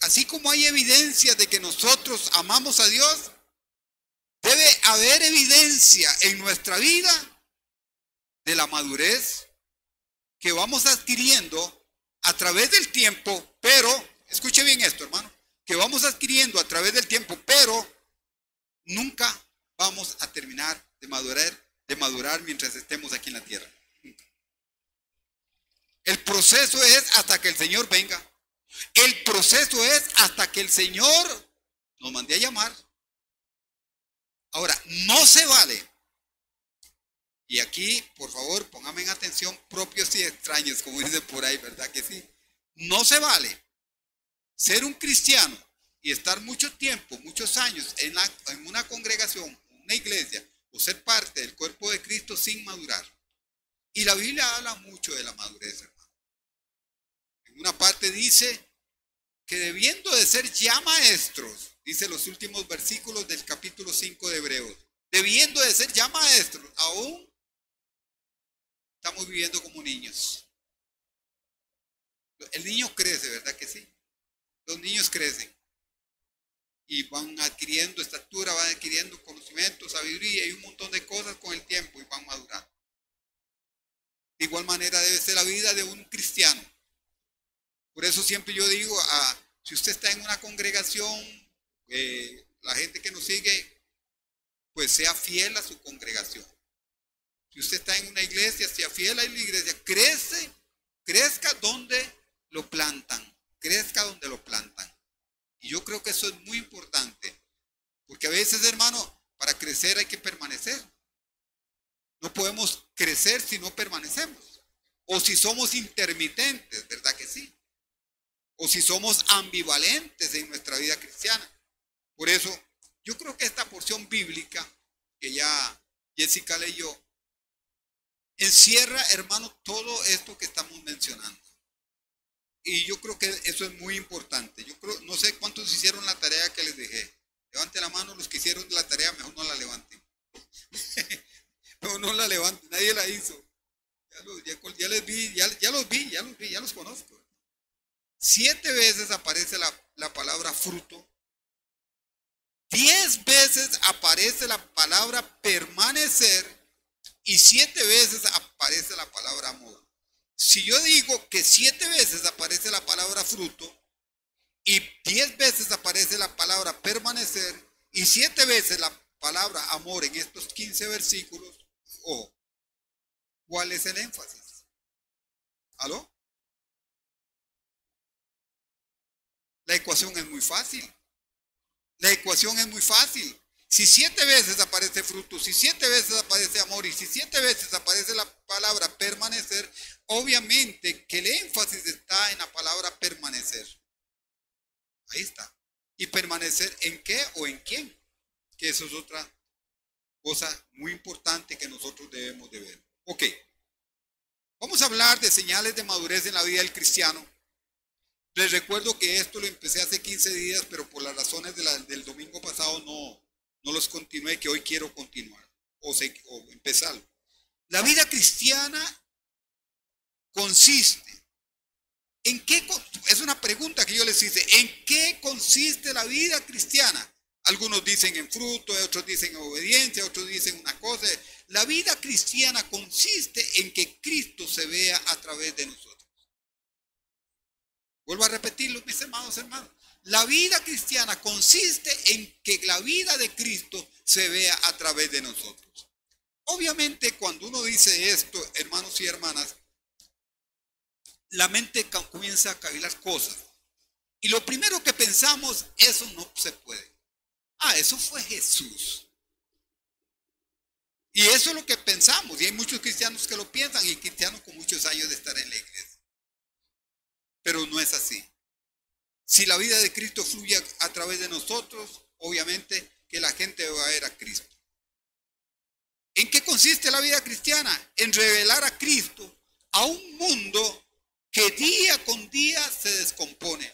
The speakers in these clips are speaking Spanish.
así como hay evidencia de que nosotros amamos a Dios, debe haber evidencia en nuestra vida de la madurez que vamos adquiriendo a través del tiempo, pero, escuche bien esto, hermano, que vamos adquiriendo a través del tiempo, pero nunca vamos a terminar de madurar mientras estemos aquí en la tierra. El proceso es hasta que el Señor venga. El proceso es hasta que el Señor nos mande a llamar. Ahora, no se vale. Y aquí, por favor, pónganme en atención, propios y extraños, como dicen por ahí, ¿verdad que sí? No se vale ser un cristiano y estar mucho tiempo, muchos años en una congregación, una iglesia, o ser parte del cuerpo de Cristo sin madurar. Y la Biblia habla mucho de la madurez, hermano. En una parte dice que debiendo de ser ya maestros, dice los últimos versículos del capítulo 5 de Hebreos, debiendo de ser ya maestros, aún estamos viviendo como niños. El niño crece, ¿verdad que sí? Los niños crecen y van adquiriendo estatura, van adquiriendo conocimiento, sabiduría y un montón de cosas con el tiempo y van madurando. De igual manera debe ser la vida de un cristiano. Por eso siempre yo digo, si usted está en una congregación, la gente que nos sigue, pues sea fiel a su congregación. Si usted está en una iglesia, sea fiel a la iglesia. Crezca donde lo plantan. Crezca donde lo plantan. Y yo creo que eso es muy importante. Porque a veces, hermano, para crecer hay que permanecer. No podemos crecer si no permanecemos. O si somos intermitentes, ¿verdad que sí? O si somos ambivalentes en nuestra vida cristiana. Por eso, yo creo que esta porción bíblica que ya Jessica leyó, encierra, hermano, todo esto que estamos mencionando. Y yo creo que eso es muy importante. Yo creo, no sé cuántos hicieron la tarea que les dejé. Levante la mano los que hicieron la tarea, mejor no la levanten. No la levanten, nadie la hizo. Ya les vi, ya los conozco. 7 veces aparece la palabra fruto. 10 veces aparece la palabra permanecer. Y 7 veces aparece la palabra amor. Si yo digo que 7 veces aparece la palabra fruto y 10 veces aparece la palabra permanecer y 7 veces la palabra amor en estos 15 versículos, ¿cuál es el énfasis? ¿Aló? La ecuación es muy fácil. La ecuación es muy fácil. Si 7 veces aparece fruto, si 7 veces aparece amor y si 7 veces aparece la palabra permanecer, obviamente que el énfasis está en la palabra permanecer. Ahí está. ¿Y permanecer en qué o en quién? Que eso es otra cosa muy importante que nosotros debemos de ver. Ok. Vamos a hablar de señales de madurez en la vida del cristiano. Les recuerdo que esto lo empecé hace 15 días, pero por las razones del domingo pasado no los continué, que hoy quiero continuar o empezar. La vida cristiana consiste, ¿en qué? Es una pregunta que yo les hice, ¿en qué consiste la vida cristiana? Algunos dicen en fruto, otros dicen en obediencia, otros dicen una cosa. La vida cristiana consiste en que Cristo se vea a través de nosotros. Vuelvo a repetirlo, mis amados hermanos. La vida cristiana consiste en que la vida de Cristo se vea a través de nosotros. Obviamente, cuando uno dice esto, hermanos y hermanas, la mente comienza a cavilar cosas. Y lo primero que pensamos, eso no se puede. Eso fue Jesús. Y eso es lo que pensamos. Y hay muchos cristianos que lo piensan y cristianos con muchos años de estar en la iglesia. Pero no es así. Si la vida de Cristo fluye a través de nosotros, obviamente que la gente va a ver a Cristo. ¿En qué consiste la vida cristiana? En revelar a Cristo a un mundo que día con día se descompone.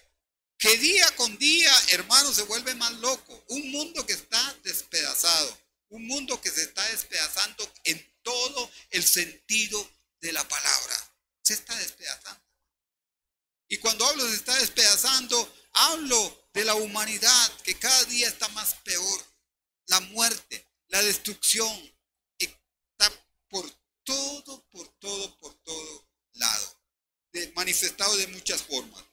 Que día con día, hermanos, se vuelve más loco. Un mundo que está despedazado. Un mundo que se está despedazando en todo el sentido de la palabra. Se está despedazando. Y cuando hablo se está despedazando, hablo la humanidad, que cada día está más peor. La muerte, la destrucción, está por todo lado, manifestado de muchas formas.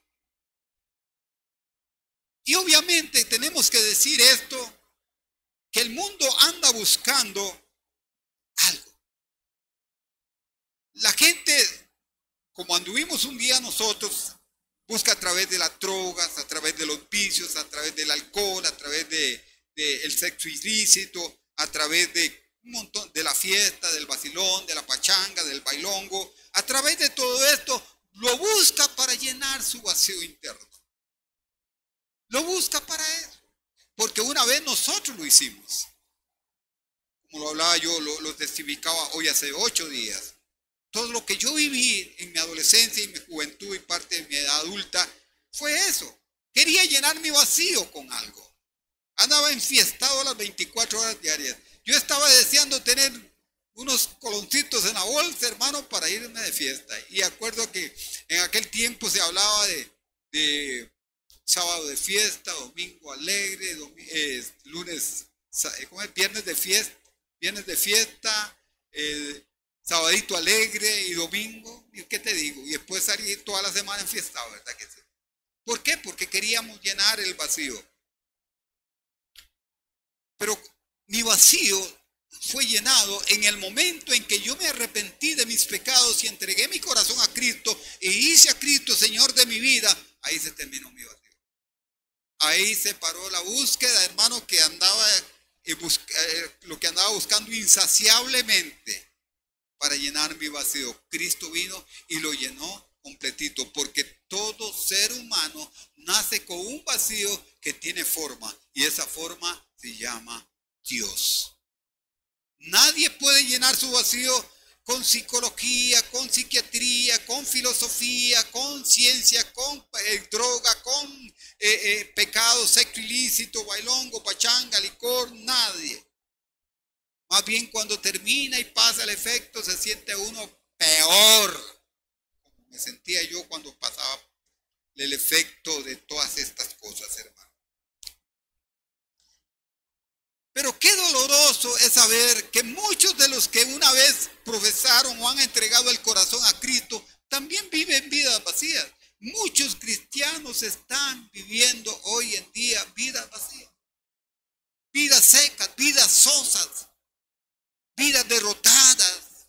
Y obviamente tenemos que decir esto, que el mundo anda buscando algo. La gente, como anduvimos un día nosotros, busca a través de las drogas, a través de los vicios, a través del alcohol, a través del sexo ilícito, a través de un montón, de la fiesta, del vacilón, de la pachanga, del bailongo. A través de todo esto, lo busca para llenar su vacío interno. Lo busca para eso. Porque una vez nosotros lo hicimos. Como lo hablaba yo, lo testificaba hoy hace 8 días. Todo lo que yo viví en mi adolescencia y mi juventud y parte de mi edad adulta fue eso. Quería llenar mi vacío con algo. Andaba enfiestado las 24 horas diarias. Yo estaba deseando tener unos coloncitos en la bolsa, hermano, para irme de fiesta. Y acuerdo que en aquel tiempo se hablaba de sábado de fiesta, domingo alegre, lunes, ¿cómo es? Viernes de fiesta, sabadito alegre y domingo. ¿Y qué te digo? Y después salir toda la semana enfiestado, ¿verdad que sí? ¿Por qué? Porque queríamos llenar el vacío. Pero mi vacío fue llenado en el momento en que yo me arrepentí de mis pecados y entregué mi corazón a Cristo e hice a Cristo Señor de mi vida. Ahí se terminó mi vacío. Ahí se paró la búsqueda, hermano, que andaba lo que andaba buscando insaciablemente para llenar mi vacío. Cristo vino y lo llenó completito, porque todo ser humano nace con un vacío que tiene forma, y esa forma se llama Dios. Nadie puede llenar su vacío con psicología, con psiquiatría, con filosofía, con ciencia, con droga, con pecado, sexo ilícito, bailongo, pachanga, licor, nadie. Más bien cuando termina y pasa el efecto se siente uno peor, como me sentía yo cuando pasaba el efecto de todas estas cosas, hermano. Pero qué doloroso es saber que muchos de los que una vez profesaron o han entregado el corazón a Cristo también viven vidas vacías. Muchos cristianos están viviendo hoy en día vidas vacías, vidas secas, vidas sosas, vidas derrotadas.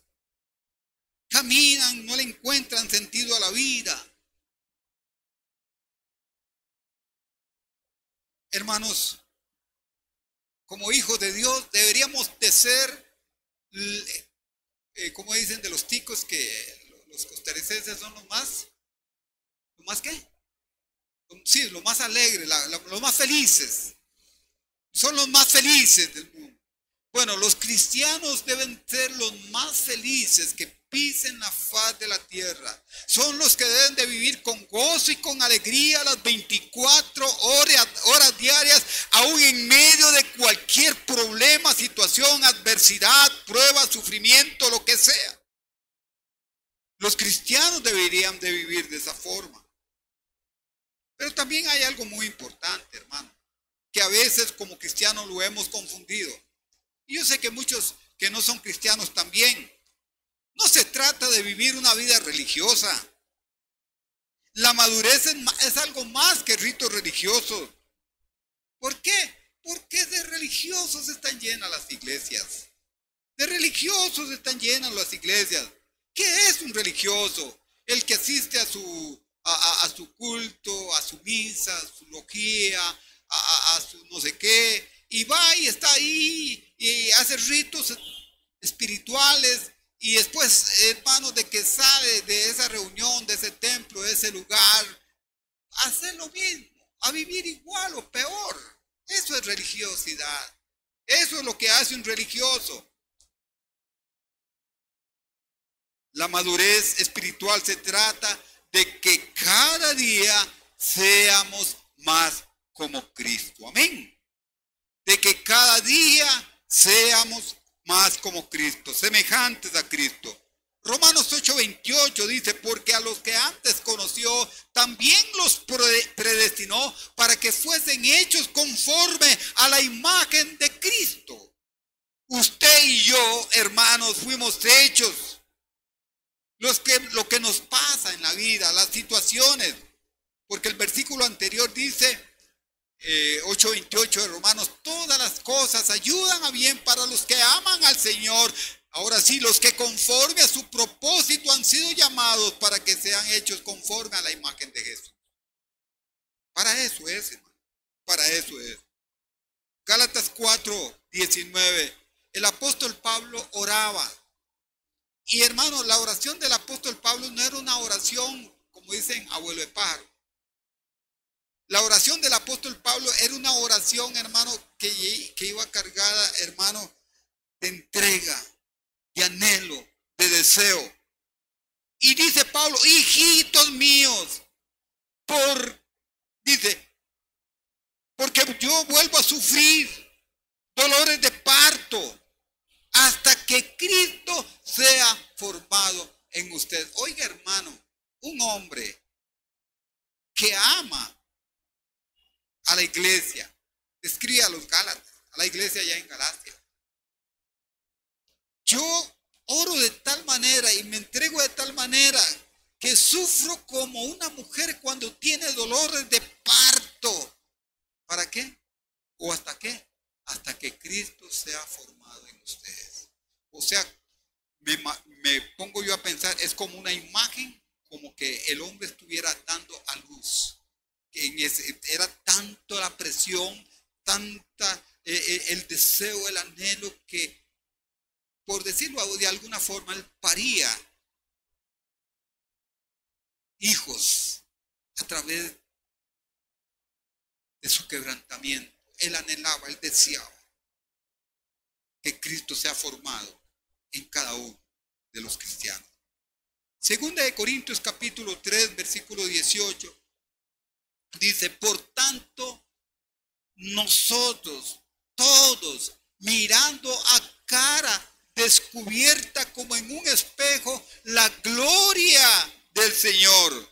Caminan, no le encuentran sentido a la vida. Hermanos, como hijos de Dios deberíamos de ser, como dicen de los ticos, que los costarricenses son ¿lo más qué? Sí, los más alegres, los más felices. Son los más felices del mundo. Bueno, los cristianos deben ser los más felices que pisen la faz de la tierra. Son los que deben de vivir con gozo y con alegría las 24 horas diarias, aún en medio de cualquier problema, situación, adversidad, prueba, sufrimiento, lo que sea. Los cristianos deberían de vivir de esa forma. Pero también hay algo muy importante, hermano, que a veces como cristianos lo hemos confundido. Y yo sé que muchos que no son cristianos también. No se trata de vivir una vida religiosa. La madurez es algo más que ritos religiosos. ¿Por qué? Porque de religiosos están llenas las iglesias. De religiosos están llenas las iglesias. ¿Qué es un religioso? El que asiste a su culto, a su misa, a su logía, a su no sé qué, y va y está ahí y hace ritos espirituales. Y después, hermanos, de que sale de esa reunión, de ese templo, de ese lugar, hace lo mismo, a vivir igual o peor. Eso es religiosidad. Eso es lo que hace un religioso. La madurez espiritual se trata de que cada día seamos más como Cristo. Amén. De que cada día seamos más como Cristo, semejantes a Cristo. Romanos 8:28 dice, porque a los que antes conoció, también los predestinó para que que fuesen hechos conforme a la imagen de Cristo. Usted y yo, hermanos, fuimos hechos. Lo que nos pasa en la vida, las situaciones. Porque el versículo anterior dice, 8:28 de Romanos, todas las cosas ayudan a bien para los que aman al Señor. Ahora sí, los que conforme a su propósito han sido llamados para que sean hechos conforme a la imagen de Jesús. Para eso es, hermano. Para eso es. Gálatas 4:19. El apóstol Pablo oraba. Y hermano, la oración del apóstol Pablo no era una oración, como dicen, abuelo de pájaro. La oración del apóstol Pablo era una oración, hermano, que iba cargada, hermano, de entrega, de anhelo, de deseo. Y dice Pablo, hijitos míos, porque yo vuelvo a sufrir dolores de parto hasta que Cristo sea formado en usted. Oiga, hermano, un hombre que ama a la iglesia, escribe a los Gálatas, a la iglesia allá en Galacia. Yo oro de tal manera y me entrego de tal manera que sufro como una mujer cuando tiene dolores de parto. ¿Para qué? ¿O hasta qué? Hasta que Cristo sea formado en ustedes. O sea, me pongo yo a pensar, es como una imagen, como que el hombre estuviera dando a luz. Era tanto la presión, tanta el deseo, el anhelo, que, por decirlo de alguna forma, él paría hijos a través de su quebrantamiento. Él anhelaba, él deseaba que Cristo sea formado en cada uno de los cristianos. Segunda de Corintios capítulo 3, versículo 18. Dice, por tanto, nosotros todos, mirando a cara descubierta como en un espejo la gloria del Señor,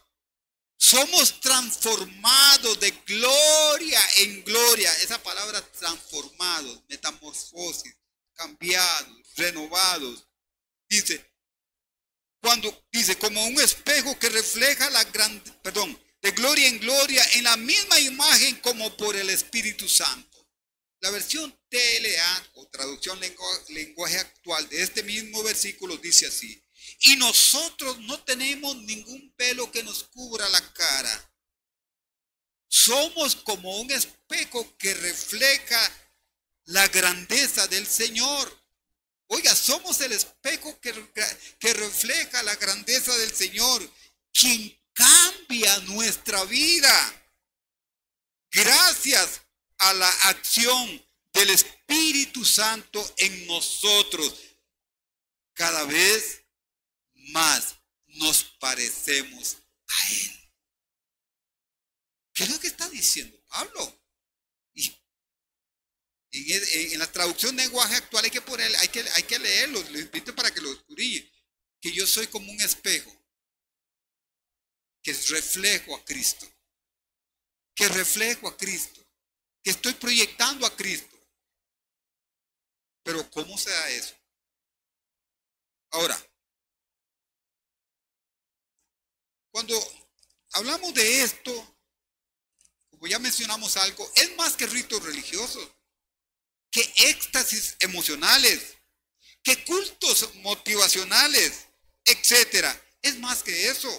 somos transformados de gloria en gloria. Esa palabra transformados, metamorfosis, cambiados, renovados. Dice, como un espejo que refleja de gloria en gloria en la misma imagen como por el Espíritu Santo. La versión TLA o traducción lenguaje actual de este mismo versículo dice así: y nosotros no tenemos ningún velo que nos cubra la cara. Somos como un espejo que refleja la grandeza del Señor. Oiga, somos el espejo que refleja la grandeza del Señor, quien cambia nuestra vida gracias a la acción del Espíritu Santo en nosotros. Cada vez más nos parecemos a Él. ¿Qué es lo que está diciendo Pablo? Y en la traducción de lenguaje actual hay que leerlo, lo invito para que lo escudriñe. Que yo soy como un espejo que reflejo a Cristo. Que reflejo a Cristo. Que estoy proyectando a Cristo. Pero ¿cómo se da eso? Ahora, cuando hablamos de esto, como ya mencionamos algo, es más que ritos religiosos, que éxtasis emocionales, que cultos motivacionales, etcétera. Es más que eso.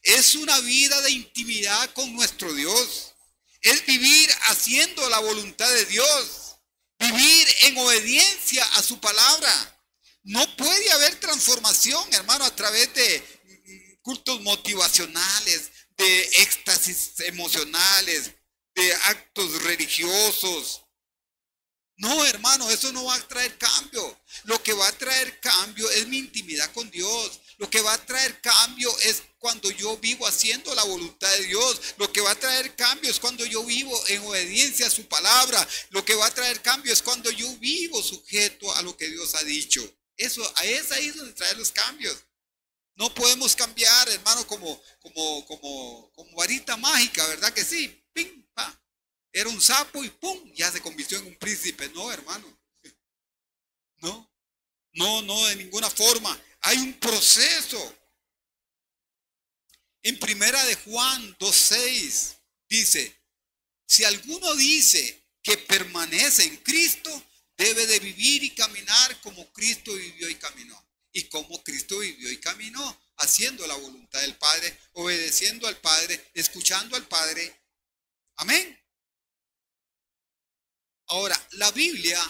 Es una vida de intimidad con nuestro Dios. Es vivir haciendo la voluntad de Dios. Vivir en obediencia a su palabra. No puede haber transformación, hermano, a través de cultos motivacionales, de éxtasis emocionales, de actos religiosos. No, hermano, eso no va a traer cambio. Lo que va a traer cambio es mi intimidad con Dios. Lo que va a traer cambio es cuando yo vivo haciendo la voluntad de Dios. Lo que va a traer cambio es cuando yo vivo en obediencia a su palabra. Lo que va a traer cambio es cuando yo vivo sujeto a lo que Dios ha dicho. Es ahí donde trae los cambios. No podemos cambiar, hermano, como varita mágica, ¿verdad que sí? Pim, pa. Era un sapo y ¡pum! Ya se convirtió en un príncipe. No, hermano. No, no, de ninguna forma. Hay un proceso. En primera de Juan 2:6 dice, si alguno dice que permanece en Cristo, debe de vivir y caminar como Cristo vivió y caminó. Y como Cristo vivió y caminó, haciendo la voluntad del Padre, obedeciendo al Padre, escuchando al Padre. Amén. Ahora, la Biblia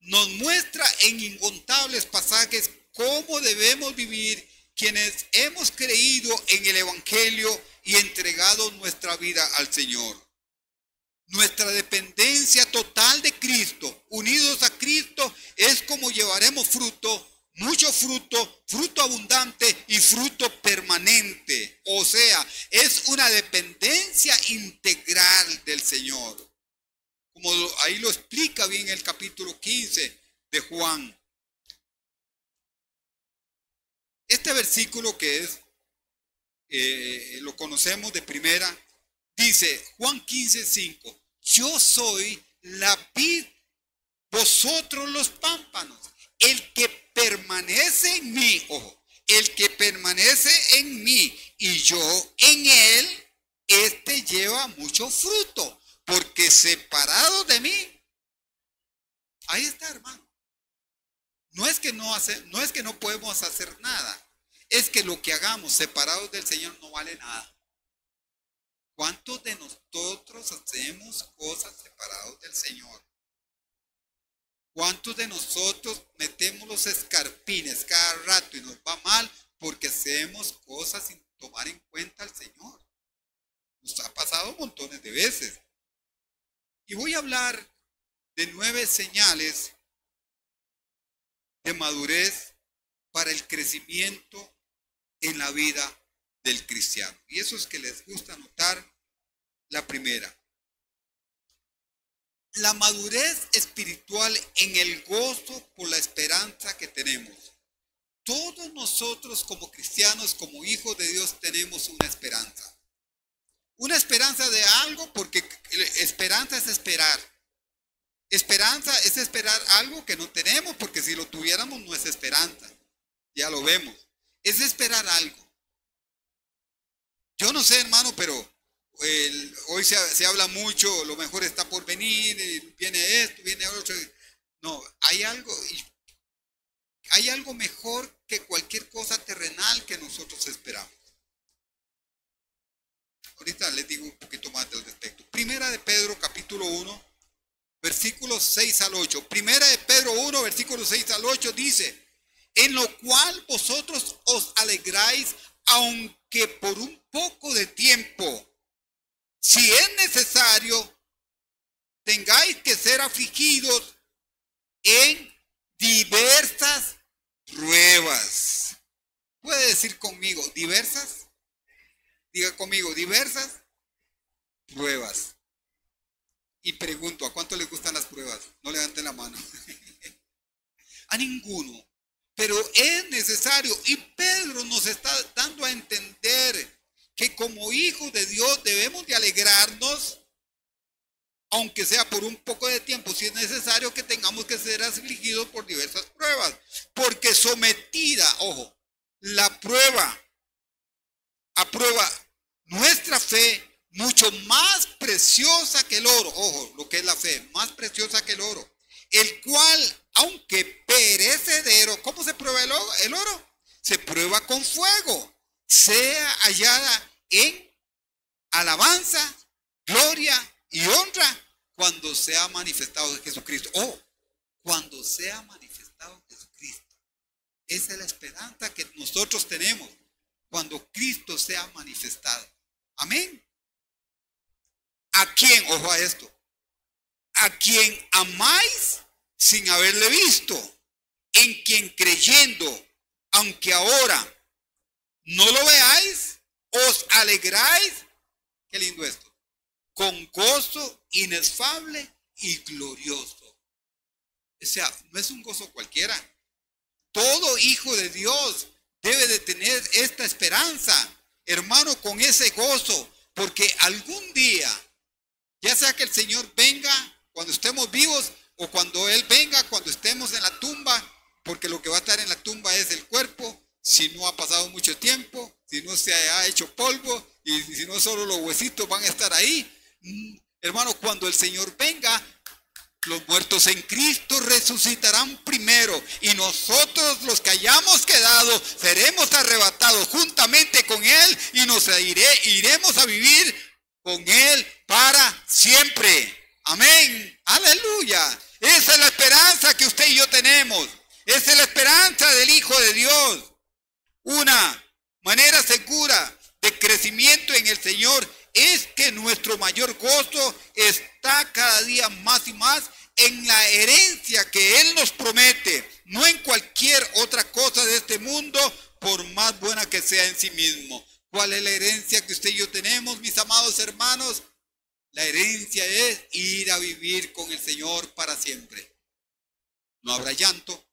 nos muestra en incontables pasajes cómo debemos vivir quienes hemos creído en el Evangelio y entregado nuestra vida al Señor. Nuestra dependencia total de Cristo, unidos a Cristo, es como llevaremos fruto, mucho fruto, fruto abundante y fruto permanente. O sea, es una dependencia integral del Señor. Como ahí lo explica bien el capítulo 15 de Juan. Este versículo que es, lo conocemos de primera, dice Juan 15:5, yo soy la vid, vosotros los pámpanos. El que permanece en mí, ojo, el que permanece en mí y yo en él, este lleva mucho fruto, porque separado de mí, ahí está, hermano. No es que no podemos hacer nada, es que lo que hagamos separados del Señor no vale nada. ¿Cuántos de nosotros hacemos cosas separados del Señor? ¿Cuántos de nosotros metemos los escarpines cada rato y nos va mal porque hacemos cosas sin tomar en cuenta al Señor? Nos ha pasado montones de veces. Y voy a hablar de 9 señales de madurez para el crecimiento en la vida del cristiano. Y eso es que les gusta notar. La primera, la madurez espiritual en el gozo por la esperanza que tenemos. Todos nosotros como cristianos, como hijos de Dios, tenemos una esperanza. Una esperanza de algo, porque esperanza es esperar. Esperanza es esperar algo que no tenemos, porque si lo tuviéramos no es esperanza. Ya lo vemos. Es esperar algo. Yo no sé, hermano, pero hoy se habla mucho, lo mejor está por venir, viene esto, viene otro. No, hay algo mejor que cualquier cosa terrenal que nosotros esperamos. Ahorita les digo un poquito más del respecto. Primera de Pedro, capítulo 1, versículos 6 al 8. Primera de Pedro 1, versículos 6 al 8 dice, en lo cual vosotros os alegráis, aunque por un poco de tiempo, si es necesario, tengáis que ser afligidos en diversas pruebas. ¿Puede decir conmigo diversas? Diga conmigo, diversas pruebas. Y pregunto, ¿a cuánto les gustan las pruebas? No levanten la mano. A ninguno. Pero es necesario. Y Pedro nos está dando a entender que como hijos de Dios debemos de alegrarnos, aunque sea por un poco de tiempo, si es necesario que tengamos que ser afligidos por diversas pruebas. Porque sometida, ojo, la prueba, aprueba nuestra fe, mucho más preciosa que el oro. Ojo, lo que es la fe, más preciosa que el oro. El cual, aunque perecedero, ¿cómo se prueba el oro? Se prueba con fuego. Sea hallada en alabanza, gloria y honra cuando sea manifestado Jesucristo. Cuando sea manifestado Jesucristo. Esa es la esperanza que nosotros tenemos cuando Cristo sea manifestado. Amén. ¿A quién? Ojo a esto. A quien amáis sin haberle visto, en quien creyendo, aunque ahora no lo veáis, os alegráis. Qué lindo esto. Con gozo inefable y glorioso. O sea, no es un gozo cualquiera. Todo hijo de Dios debe de tener esta esperanza, hermano, con ese gozo, porque algún día, ya sea que el Señor venga cuando estemos vivos o cuando Él venga cuando estemos en la tumba, porque lo que va a estar en la tumba es el cuerpo, si no ha pasado mucho tiempo, si no se ha hecho polvo y si no solo los huesitos van a estar ahí. Hermano, cuando el Señor venga, los muertos en Cristo resucitarán primero y nosotros los que hayamos quedado seremos arrebatados juntamente con Él y nos iremos a vivir con Él para siempre. Amén. Aleluya. Esa es la esperanza que usted y yo tenemos. Esa es la esperanza del Hijo de Dios. Una manera segura de crecimiento en el Señor es que nuestro mayor gozo está cada día más y más en la herencia que Él nos promete, no en cualquier otra cosa de este mundo, por más buena que sea en sí mismo. ¿Cuál es la herencia que usted y yo tenemos, mis amados hermanos? La herencia es ir a vivir con el Señor para siempre. No habrá llanto,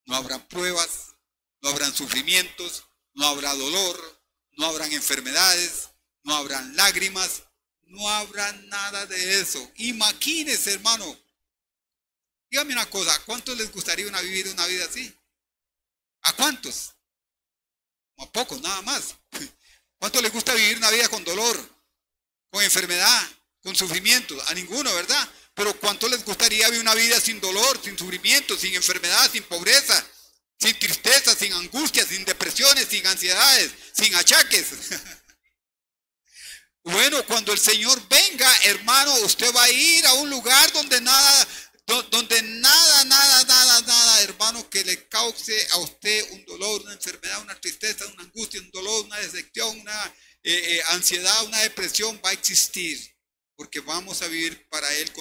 no habrá pruebas, no habrán sufrimientos, no habrá dolor, no habrán enfermedades, no habrán lágrimas, no habrá nada de eso. Imagínese, hermano. Dígame una cosa, ¿a cuántos les gustaría vivir una vida así? ¿A cuántos? A pocos, nada más. ¿Cuántos les gusta vivir una vida con dolor, con enfermedad, con sufrimiento? A ninguno, ¿verdad? Pero ¿cuántos les gustaría vivir una vida sin dolor, sin sufrimiento, sin enfermedad, sin pobreza, sin tristeza, sin angustia, sin depresiones, sin ansiedades, sin achaques? Bueno, cuando el Señor venga, hermano, usted va a ir a un lugar donde nada, hermano, que le cause a usted un dolor, una enfermedad, una tristeza, una angustia, un dolor, una decepción, una ansiedad, una depresión va a existir, porque vamos a vivir para Él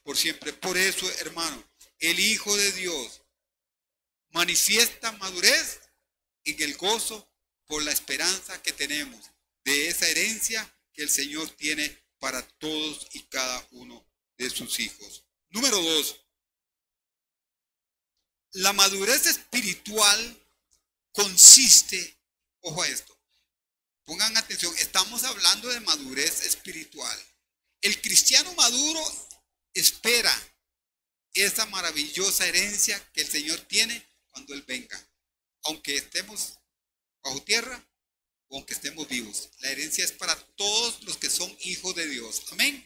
por siempre. Por eso, hermano, el Hijo de Dios manifiesta madurez en el gozo por la esperanza que tenemos de esa herencia que el Señor tiene para todos y cada uno de sus hijos. Número 2. La madurez espiritual consiste, ojo a esto, pongan atención, estamos hablando de madurez espiritual. El cristiano maduro espera esa maravillosa herencia que el Señor tiene cuando Él venga. Aunque estemos bajo tierra o aunque estemos vivos. La herencia es para todos los que son hijos de Dios. Amén.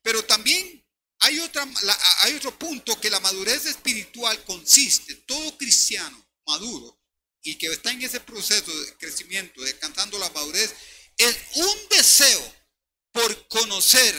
Pero también hay otro punto, que la madurez espiritual consiste, todo cristiano maduro y que está en ese proceso de crecimiento, de alcanzando la madurez, es un deseo por conocer,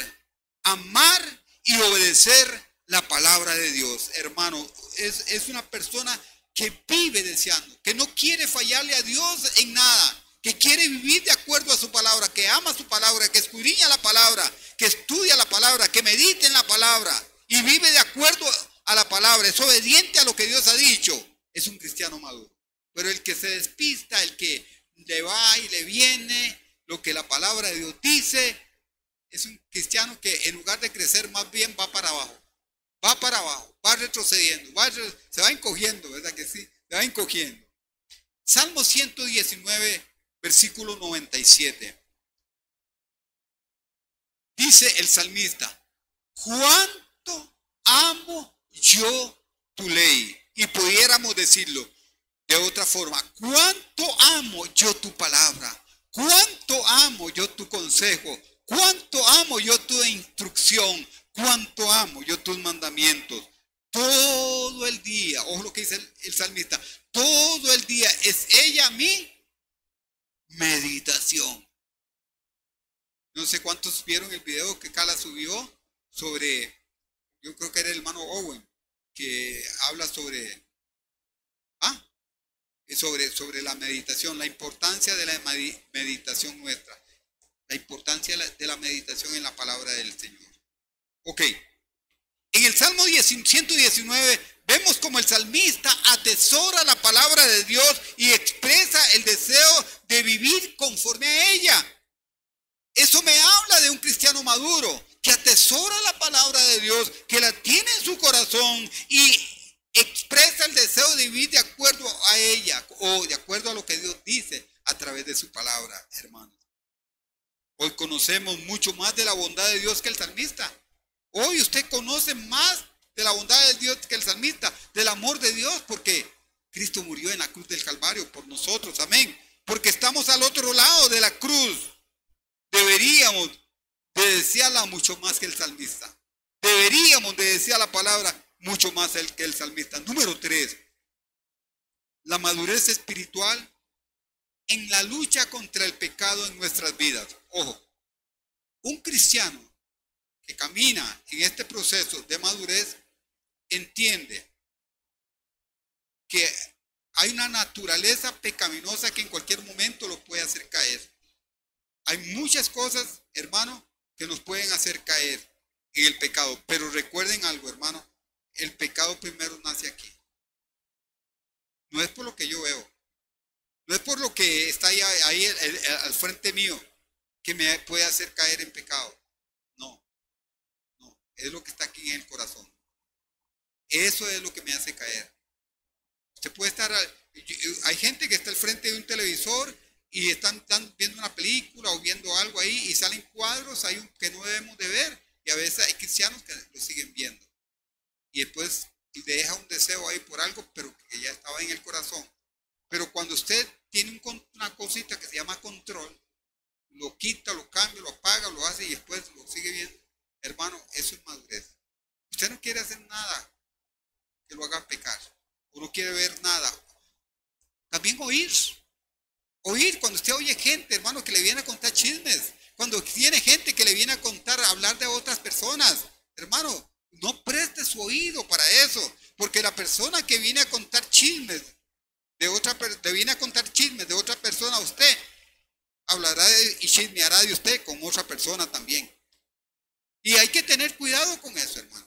amar y obedecer la palabra de Dios. Hermano, es una persona que vive deseando, que no quiere fallarle a Dios en nada, que quiere vivir de acuerdo a su palabra, que ama su palabra, que escudriña la palabra, que estudia la palabra, que medita en la palabra y vive de acuerdo a la palabra, es obediente a lo que Dios ha dicho, es un cristiano maduro. Pero el que se despista, el que le va y le viene lo que la palabra de Dios dice, es un cristiano que en lugar de crecer más bien va para abajo, va retrocediendo, se va encogiendo, ¿verdad que sí? Se va encogiendo. Salmo 119, versículo 97. Dice el salmista: cuánto amo yo tu ley. Y pudiéramos decirlo de otra forma: cuánto amo yo tu palabra, cuánto amo yo tu consejo, cuánto amo yo tu instrucción, cuánto amo yo tus mandamientos. Todo el día, ojo lo que dice el salmista, todo el día es ella mi meditación. No sé cuántos vieron el video que Carla subió sobre, yo creo que era el hermano Owen, que habla sobre la meditación, la importancia de la meditación nuestra, la importancia de la meditación en la palabra del Señor. Ok, en el Salmo 119 vemos como el salmista atesora la palabra de Dios y expresa el deseo de vivir conforme a ella. Eso me habla de un cristiano maduro que atesora la palabra de Dios, que la tiene en su corazón y expresa el deseo de vivir de acuerdo a ella o de acuerdo a lo que Dios dice a través de su palabra, hermanos. Hoy conocemos mucho más de la bondad de Dios que el salmista. Hoy usted conoce más de la bondad de Dios que el salmista, del amor de Dios, porque Cristo murió en la cruz del Calvario por nosotros, amén. Porque estamos al otro lado de la cruz. Deberíamos de desearla mucho más que el salmista. Deberíamos de desear la palabra mucho más que el salmista. Número 3, la madurez espiritual en la lucha contra el pecado en nuestras vidas. Ojo, un cristiano que camina en este proceso de madurez entiende que hay una naturaleza pecaminosa que en cualquier momento lo puede hacer caer. Hay muchas cosas, hermano, que nos pueden hacer caer en el pecado. Pero recuerden algo, hermano, el pecado primero nace aquí. No es por lo que yo veo. No es por lo que está ahí al frente mío que me puede hacer caer en pecado. No, no. Es lo que está aquí en el corazón. Eso es lo que me hace caer. Usted puede estar... Hay gente que está al frente de un televisor y están viendo una película o viendo algo ahí y salen cuadros que no debemos de ver. Y a veces hay cristianos que lo siguen viendo. Y después deja un deseo ahí por algo, pero que ya estaba en el corazón. Pero cuando usted tiene una cosita que se llama control, lo quita, lo cambia, lo apaga, lo hace y después lo sigue viendo, hermano, eso es madurez. Usted no quiere hacer nada que lo haga pecar, o no quiere ver nada. También oír, cuando usted oye gente, hermano, que le viene a contar chismes, cuando tiene gente que le viene a contar, a hablar de otras personas, hermano, no preste su oído para eso, porque la persona que viene a contar chismes viene a contar chismes de otra persona a usted, hablará y chismeará de usted con otra persona también. Y hay que tener cuidado con eso, hermano,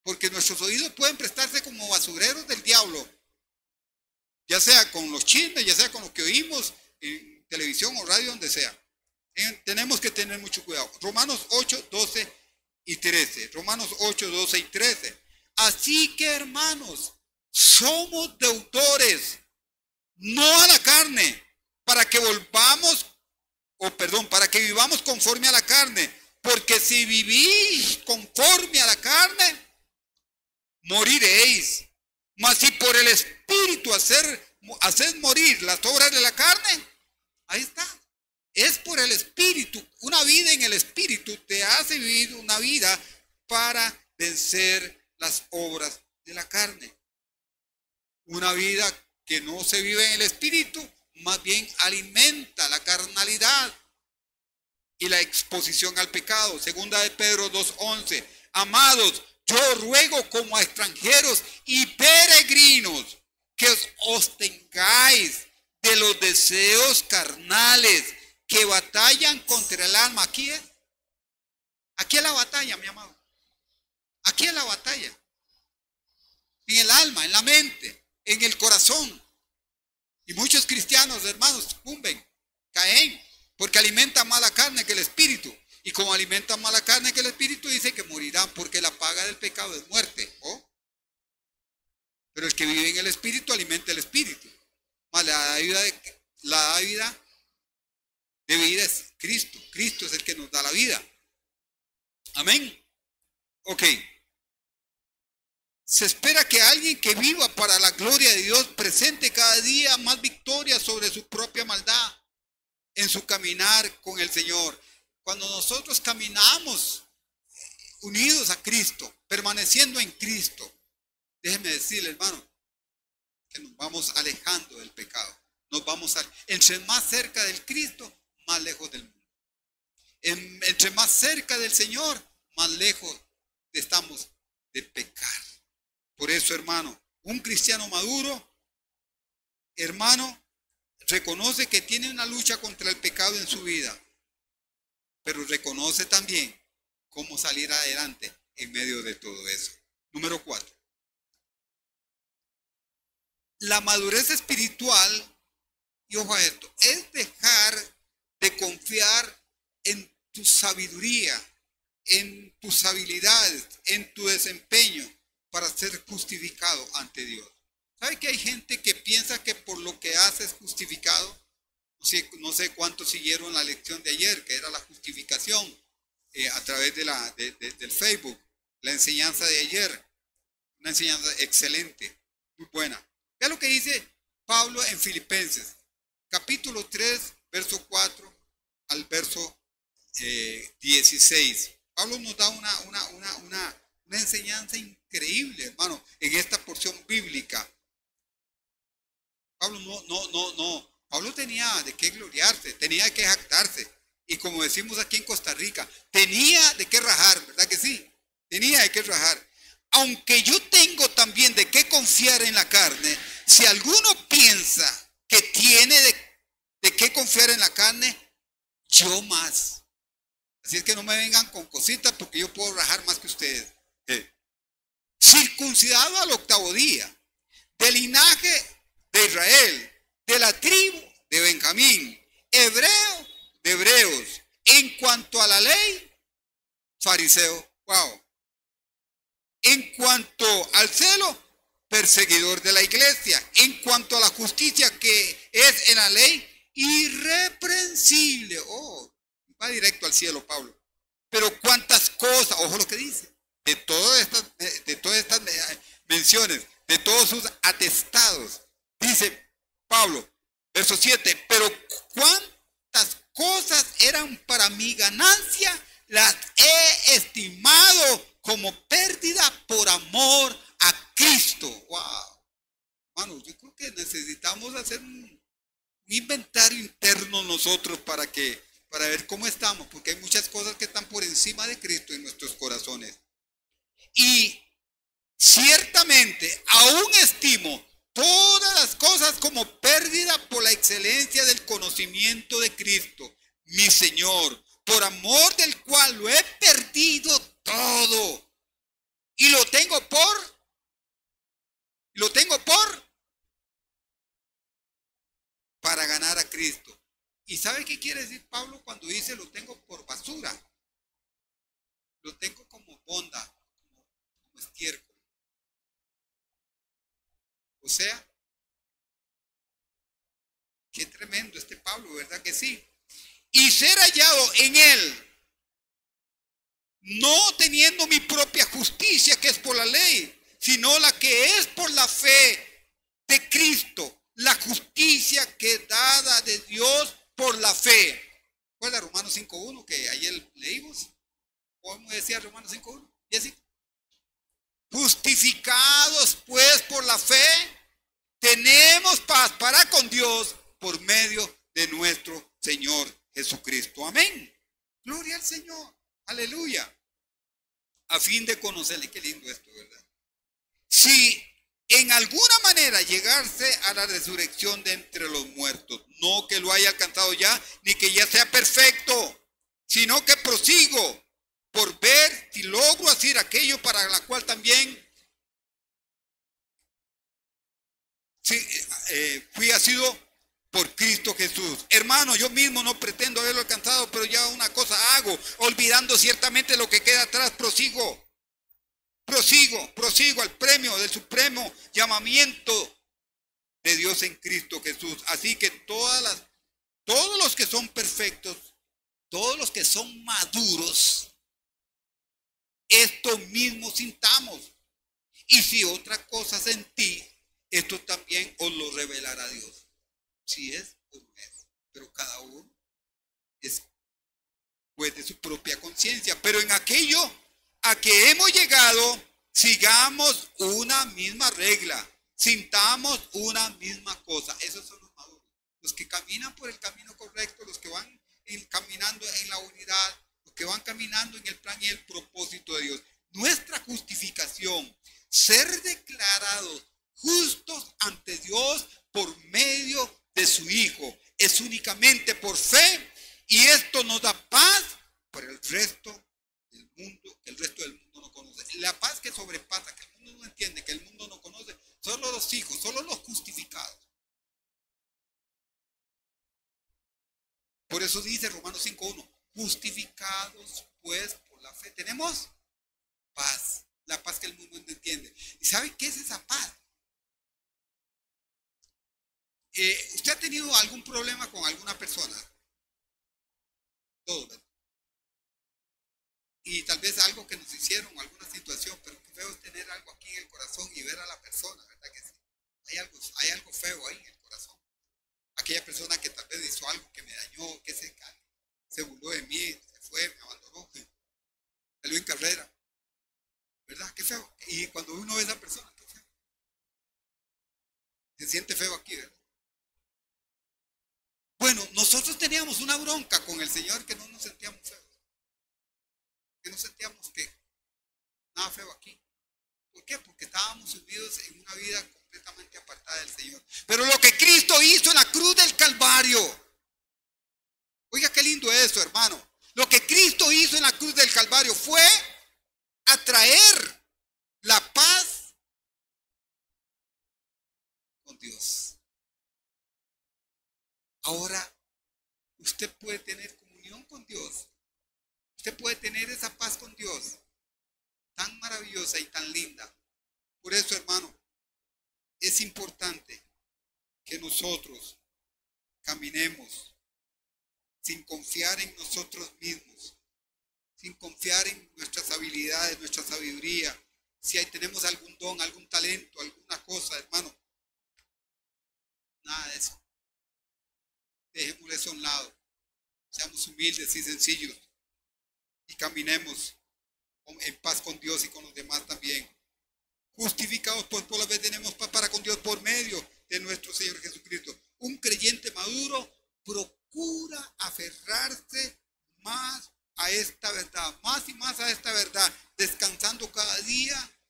porque nuestros oídos pueden prestarse como basureros del diablo, ya sea con los chismes, ya sea con lo que oímos en televisión o radio, donde sea. Tenemos que tener mucho cuidado. Romanos 8, 12 y 13. Romanos 8, 12 y 13. Así que, hermanos, somos deudores, no a la carne, para que vivamos conforme a la carne. Porque si vivís conforme a la carne, moriréis. Mas si por el Espíritu haced morir las obras de la carne, ahí está. Es por el Espíritu. Una vida en el Espíritu te hace vivir una vida para vencer las obras de la carne. Una vida que no se vive en el Espíritu, más bien alimenta la carnalidad y la exposición al pecado. Segunda de Pedro 2:11. Amados, yo ruego como a extranjeros y peregrinos que os tengáis de los deseos carnales que batallan contra el alma. Aquí es la batalla, mi amado. Aquí es la batalla. En el alma, en la mente, en el corazón. Y muchos cristianos, hermanos, sucumben, caen, porque alimentan más la carne que el espíritu. Y como alimentan más la carne que el espíritu, dice que morirán, porque la paga del pecado es muerte. ¿Oh? Pero el que vive en el espíritu alimenta el espíritu. Más la vida de vida es Cristo. Cristo es el que nos da la vida. Amén. Ok. Se espera que alguien que viva para la gloria de Dios presente cada día más victoria sobre su propia maldad en su caminar con el Señor. Cuando nosotros caminamos unidos a Cristo, permaneciendo en Cristo, déjeme decirle, hermano, que nos vamos alejando del pecado. Entre más cerca del Cristo, más lejos del mundo. Entre más cerca del Señor, más lejos estamos de pecar. Por eso, hermano, un cristiano maduro, hermano, reconoce que tiene una lucha contra el pecado en su vida, pero reconoce también cómo salir adelante en medio de todo eso. Número 4. La madurez espiritual, y ojo a esto, es dejar de confiar en tu sabiduría, en tus habilidades, en tu desempeño para ser justificado ante Dios. ¿Sabe que hay gente que piensa que por lo que hace es justificado? No sé cuántos siguieron la lección de ayer, que era la justificación a través del Facebook. La enseñanza de ayer, una enseñanza excelente, muy buena. Vea lo que dice Pablo en Filipenses, capítulo 3, verso 4 al verso 16. Pablo nos da una enseñanza increíble, hermano, en esta porción bíblica. Pablo no. Pablo tenía de qué gloriarse, tenía de qué jactarse. Y como decimos aquí en Costa Rica, tenía de qué rajar, ¿verdad que sí? Tenía de qué rajar. Aunque yo tengo también de qué confiar en la carne, si alguno piensa que tiene de qué confiar en la carne, yo más. Así es que no me vengan con cositas porque yo puedo rajar más que ustedes. Circuncidado al 8º día, del linaje de Israel, de la tribu de Benjamín, hebreo de hebreos, en cuanto a la ley, fariseo. Wow. En cuanto al celo, perseguidor de la iglesia. En cuanto a la justicia que es en la ley, irreprensible. Oh, va directo al cielo, Pablo. Pero cuántas cosas, ojo lo que dice, de todas estas menciones, de todos sus atestados, dice Pablo, verso 7, pero cuántas cosas eran para mi ganancia, las he estimado como pérdida por amor a Cristo. Wow. Hermanos, yo creo que necesitamos hacer un inventario interno nosotros para ver cómo estamos, porque hay muchas cosas que están por encima de Cristo en nuestros corazones. Y ciertamente aún estimo todas las cosas como pérdida por la excelencia del conocimiento de Cristo, mi Señor, por amor del cual lo he perdido todo. Y lo tengo para ganar a Cristo. ¿Y sabe qué quiere decir Pablo cuando dice lo tengo por basura? Lo tengo como bonda, como estiércol. O sea, qué tremendo este Pablo, ¿verdad que sí? Y ser hallado en él, no teniendo mi propia justicia que es por la ley, sino la que es por la fe de Cristo, la justicia que es dada de Dios por la fe. ¿Recuerda Romanos 5.1 que ayer leímos? ¿Cómo decía Romanos 5.1? Y así. Justificados pues por la fe, tenemos paz para con Dios por medio de nuestro Señor Jesucristo. Amén. Gloria al Señor. Aleluya. A fin de conocerle. Qué lindo esto, ¿verdad? Si en alguna manera llegarse a la resurrección de entre los muertos, no que lo haya alcanzado ya, ni que ya sea perfecto, sino que prosigo por ver si logro hacer aquello para la cual también fui asido por Cristo Jesús. Hermano, yo mismo no pretendo haberlo alcanzado, pero ya una cosa hago, olvidando ciertamente lo que queda atrás, prosigo al premio del supremo llamamiento de Dios en Cristo Jesús. Así que todos los que son perfectos, todos los que son maduros, esto mismo sintamos. Y si otra cosa sentí, esto también os lo revelará Dios. Si es o no es. Pero cada uno es pues de su propia conciencia. Pero en aquello a que hemos llegado, sigamos una misma regla, sintamos una misma cosa. Esos son los maduros, los que caminan por el camino correcto, los que van caminando en la unidad, los que van caminando en el plan y el propósito de Dios. Nuestra justificación, ser declarados justos ante Dios por medio de su Hijo, es únicamente por fe, y esto nos da paz por el resto del mundo, que el resto del mundo no conoce. La paz que sobrepasa, que el mundo no entiende, que el mundo no conoce, solo los hijos, solo los justificados. Por eso dice Romanos 5.1, justificados pues por la fe. Tenemos paz, la paz que el mundo no entiende. ¿Y sabe qué es esa paz? ¿Usted ha tenido algún problema con alguna persona? Todos, ¿verdad? Y tal vez algo que nos hicieron, alguna situación, pero qué feo es tener algo aquí en el corazón y ver a la persona, ¿verdad que sí? Hay algo feo ahí en el corazón. Aquella persona que tal vez hizo algo que me dañó, que se burló de mí, se fue, me abandonó, salió en carrera, ¿verdad? Qué feo. Y cuando uno ve a esa persona, qué feo. Se siente feo aquí, ¿verdad? Bueno, nosotros teníamos una bronca con el Señor que no nos sentíamos feos, que no sentíamos que nada feo aquí. ¿Por qué? Porque estábamos sumidos en una vida completamente apartada del Señor. Pero lo que Cristo hizo en la cruz del Calvario, oiga qué lindo es eso, hermano. Lo que Cristo hizo en la cruz del Calvario fue atraer la paz con Dios. Ahora, usted puede tener comunión con Dios. Usted puede tener esa paz con Dios, tan maravillosa y tan linda. Por eso, hermano, es importante que nosotros caminemos sin confiar en nosotros mismos, sin confiar en nuestras habilidades, nuestra sabiduría. Si ahí tenemos algún don, algún talento, alguna cosa, hermano, nada de eso. Dejemos eso a un lado. Seamos humildes y sencillos y caminemos en paz con Dios y con los demás también. Justificados pues por la vez tenemos paz para con Dios por medio de nuestro Señor Jesucristo. Un creyente maduro procura aferrarse más a esta verdad, más y más a esta verdad, descansando cada día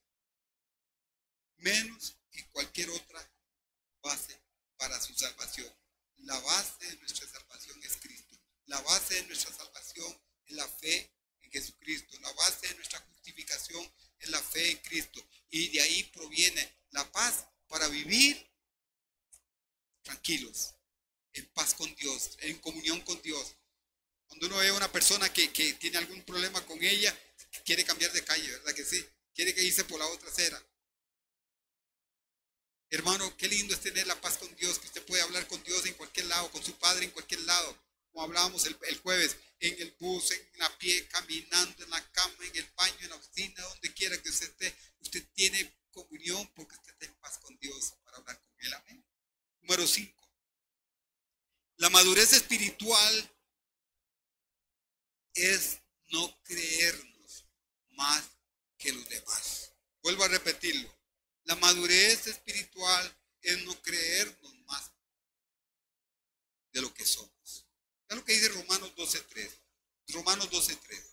menos en cualquier otra base para su salvación. La base de nuestra salvación es Cristo. La base de nuestra salvación es la fe en Jesucristo. La base de nuestra justificación es la fe en Cristo. Y de ahí proviene la paz para vivir tranquilos, en paz con Dios, en comunión con Dios. Cuando uno ve a una persona que tiene algún problema con ella, quiere cambiar de calle, ¿verdad que sí? Quiere que irse por la otra acera. Hermano, qué lindo es tener la paz con Dios, que usted puede hablar con Dios en cualquier lado, con su Padre en cualquier lado. Como hablábamos el jueves, en el bus, en la pie, caminando, en la cama, en el baño, en la oficina, donde quiera que usted esté, usted tiene comunión porque usted está en paz con Dios para hablar con Él. Amén. Número 5. La madurez espiritual es no creernos más que los demás. Vuelvo a repetirlo. La madurez espiritual es no creernos más de lo que somos. Es lo que dice Romanos 12:3. Romanos 12:3.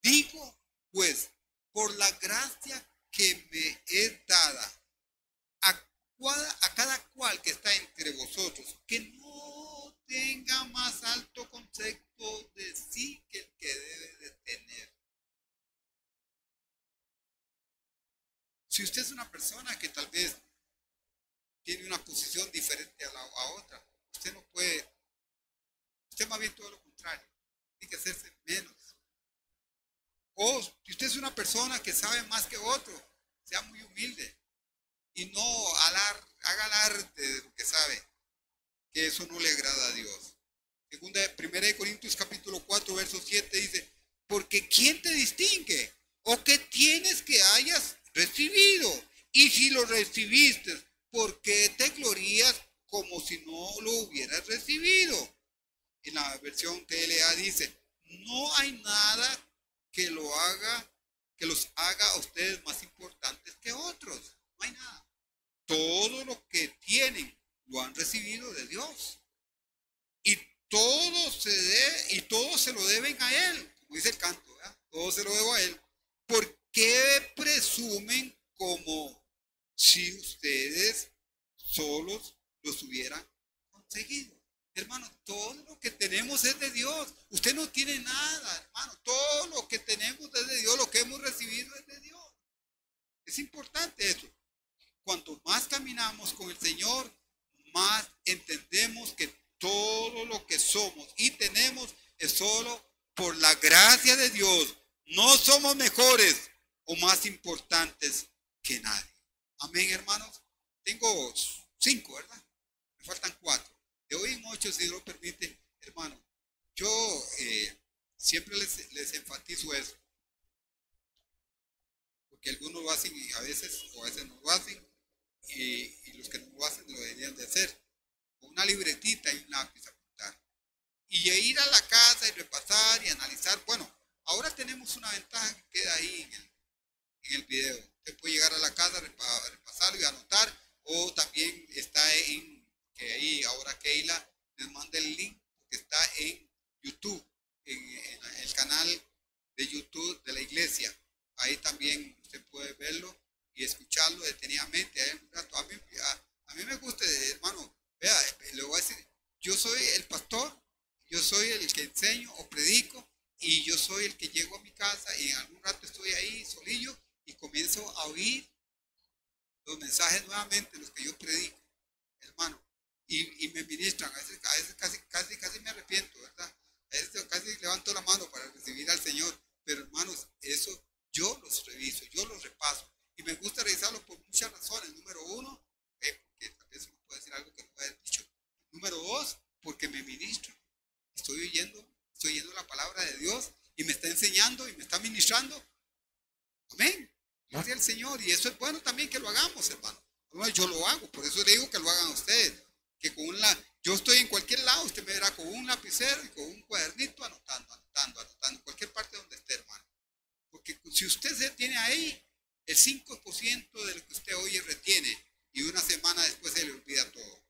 Digo, pues, por la gracia que me es dada a cada cual que está entre vosotros, que no tenga más alto concepto de sí que el que debe de tener. Si usted es una persona que tal vez tiene una posición diferente a otra, usted no puede, usted más bien todo lo contrario, tiene que hacerse menos. O si usted es una persona que sabe más que otro, sea muy humilde y no haga alarde de lo que sabe, que eso no le agrada a Dios. Primera de Corintios capítulo 4, verso 7 dice, porque ¿quién te distingue? ¿O qué tienes que hayas recibido? Y si lo recibiste, ¿por qué te glorías como si no lo hubieras recibido? En la versión TLA dice, no hay nada que los haga a ustedes más importantes que otros. No hay nada. Todo lo que tienen lo han recibido de Dios. Y todo se lo deben a Él, como dice el canto, ¿verdad? Todo se lo debo a Él. ¿Por qué presumen como si ustedes solos los hubieran conseguido? Hermano, todo lo que tenemos es de Dios. Usted no tiene nada, hermano. Todo lo que tenemos es de Dios, lo que hemos recibido es de Dios. Es importante eso. Cuanto más caminamos con el Señor, más entendemos que todo lo que somos y tenemos es solo por la gracia de Dios. No somos mejores o más importantes que nadie. Amén, hermanos. Tengo 5, ¿verdad? Me faltan 4. De hoy en 8, si Dios lo permite, hermano. Yo siempre les enfatizo eso. Porque algunos lo hacen y a veces no lo hacen. Y los que no lo hacen lo deberían de hacer. Con una libretita y un lápiz apuntar. Y ir a la casa y repasar y analizar. Bueno, ahora tenemos una ventaja que queda ahí en el video. Usted puede llegar a la casa, repasarlo y anotar. O también está que ahí ahora Keila les manda el link, que está en YouTube, en el canal de YouTube de la iglesia. Ahí también usted puede verlo y escucharlo detenidamente. A mí me gusta, hermano, vea, le voy a decir, yo soy el pastor, yo soy el que enseño o predico, y yo soy el que llego a mi casa y en algún rato estoy ahí solillo y comienzo a oír los mensajes nuevamente, los que yo predico, hermano, y me ministran. A veces casi me arrepiento, ¿verdad? A veces casi levanto la mano para recibir al Señor, pero hermanos, eso yo los reviso, yo los repaso, y me gusta revisarlos por muchas razones. Número 1, porque tal vez uno puede decir algo que no puede haber dicho. Número 2, porque me ministran. Estoy oyendo la palabra de Dios y me está enseñando y me está ministrando. Amén. Gloria al Señor. Y eso es bueno también que lo hagamos, hermano. Yo lo hago, por eso le digo que lo hagan ustedes. Que yo estoy en cualquier lado, usted me verá con un lapicero y con un cuadernito anotando, en cualquier parte donde esté, hermano. Porque si usted se tiene ahí, el 5% de lo que usted oye retiene, y una semana después se le olvida todo.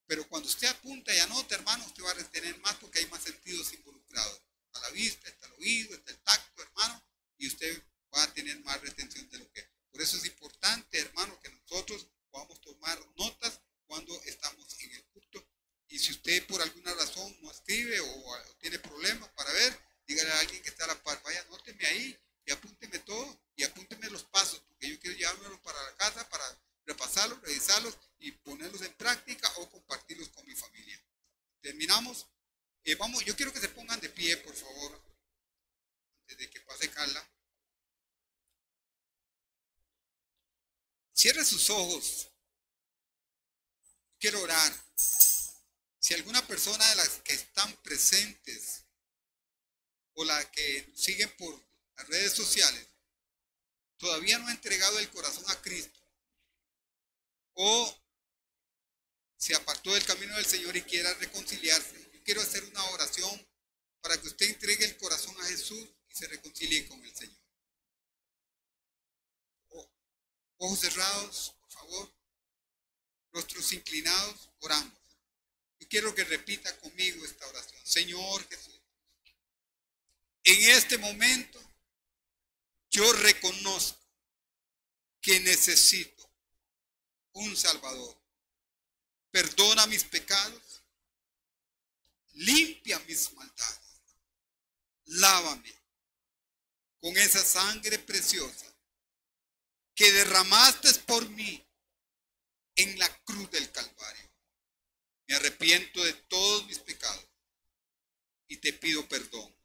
Pero cuando usted apunta y anota, hermano, usted va a retener más porque hay más sentidos involucrados. Está la vista, está el oído, está el tacto, hermano, y usted va a tener más retención de lo que. Por eso es importante, hermano, que nosotros podamos tomar notas cuando estamos en el culto. Y si usted por alguna razón no escribe o tiene problemas para ver, dígale a alguien que está a la par, vaya, anóteme ahí y apúnteme todo y apúnteme los pasos, porque yo quiero llevármelos para la casa para repasarlos, revisarlos y ponerlos en práctica o compartirlos con mi familia. Terminamos. Yo quiero que se pongan de pie, por favor, antes de que pase Carla. Cierre sus ojos. Quiero orar. Si alguna persona de las que están presentes o la que nos siguen por las redes sociales todavía no ha entregado el corazón a Cristo o se apartó del camino del Señor y quiera reconciliarse, yo quiero hacer una oración para que usted entregue el corazón a Jesús y se reconcilie con el Señor. Ojos cerrados, por favor, rostros inclinados, oramos. Yo quiero que repita conmigo esta oración. Señor Jesús, en este momento yo reconozco que necesito un Salvador. Perdona mis pecados, limpia mis maldades, lávame con esa sangre preciosa que derramaste por mí en la cruz del Calvario. Me arrepiento de todos mis pecados y te pido perdón.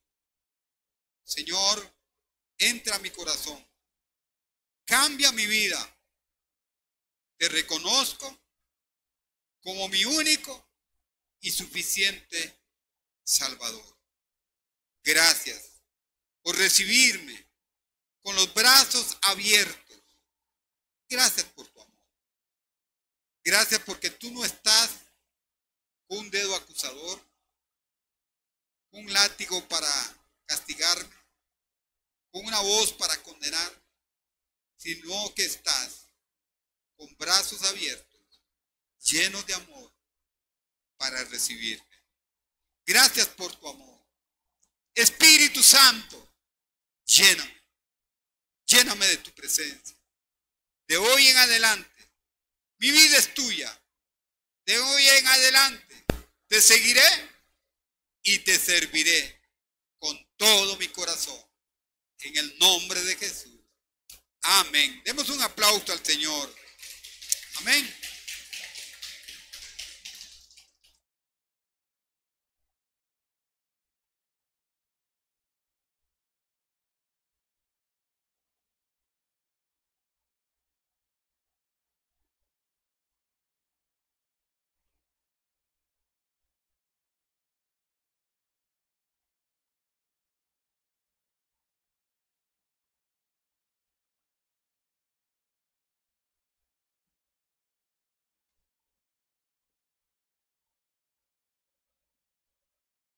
Señor, entra a mi corazón, cambia mi vida. Te reconozco como mi único y suficiente Salvador. Gracias por recibirme con los brazos abiertos. Gracias por tu amor. Gracias porque tú no estás con un dedo acusador, un látigo para castigarme, con una voz para condenar, sino que estás con brazos abiertos, llenos de amor, para recibirme. Gracias por tu amor. Espíritu Santo, lléname de tu presencia. De hoy en adelante, mi vida es tuya. De hoy en adelante, te seguiré y te serviré con todo mi corazón. En el nombre de Jesús. Amén. Demos un aplauso al Señor. Amén.